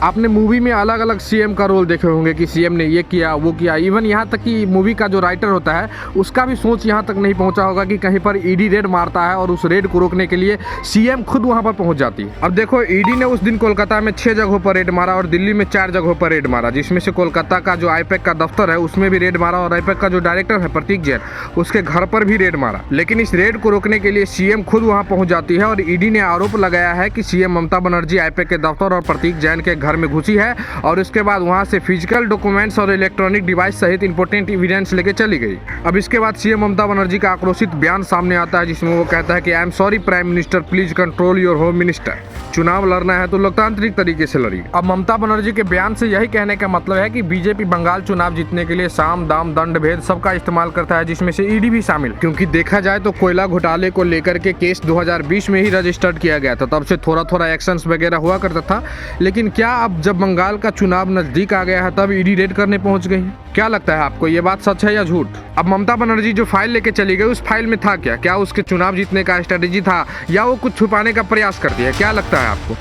आपने मूवी में अलग अलग सीएम का रोल देखे होंगे कि सीएम ने ये किया वो किया, इवन यहाँ तक कि मूवी का जो राइटर होता है उसका भी सोच यहाँ तक नहीं पहुँचा होगा कि कहीं पर ईडी रेड मारता है और उस रेड को रोकने के लिए सीएम खुद वहाँ पर पहुँच जाती है। अब देखो, ईडी ने उस दिन कोलकाता में 6 जगहों पर रेड मारा और दिल्ली में 4 जगहों पर रेड मारा, जिसमें से कोलकाता का जो आईपैक का दफ्तर है उसमें भी रेड मारा और आईपैक का जो डायरेक्टर है प्रतीक जैन उसके घर पर भी रेड मारा। लेकिन इस रेड को रोकने के लिए सीएम खुद वहां पहुंच जाती है और ईडी ने आरोप लगाया है कि सीएम ममता बनर्जी आईपैक के दफ्तर और प्रतीक जैन के घर में घुसी है और उसके बाद वहां से फिजिकल डॉक्यूमेंट्स और इलेक्ट्रॉनिक डिवाइस सहित इंपोर्टेंट एविडेंस लेके चली गई। अब इसके बाद सीएम ममता बनर्जी का आक्रोशित बयान सामने आता है जिसमें वो कहता है कि I am sorry prime minister, please control your home minister. चुनाव लड़ना है तो लोकतांत्रिक तरीके से लड़िए। अब ममता बनर्जी के बयान से यही कहने का मतलब है कि बीजेपी बंगाल चुनाव जीतने के लिए साम दाम दंड भेद सबका इस्तेमाल करता है, जिसमें से ईडी भी शामिल। क्योंकि देखा जाए तो कोयला घोटाले को लेकर के केस 2020 में ही रजिस्टर्ड किया गया था, तब से थोड़ा थोड़ा एक्शंस वगैरह हुआ करता था। लेकिन क्या अब जब बंगाल का चुनाव नजदीक आ गया है तब ईडी रेड करने पहुंच गई? क्या लगता है आपको, ये बात सच है या झूठ? अब ममता बनर्जी जो फाइल लेके चली गई उस फाइल में था क्या? क्या उसके चुनाव जीतने का स्ट्रेटेजी था या वो कुछ छुपाने का प्रयास करती है? क्या लगता है आपको?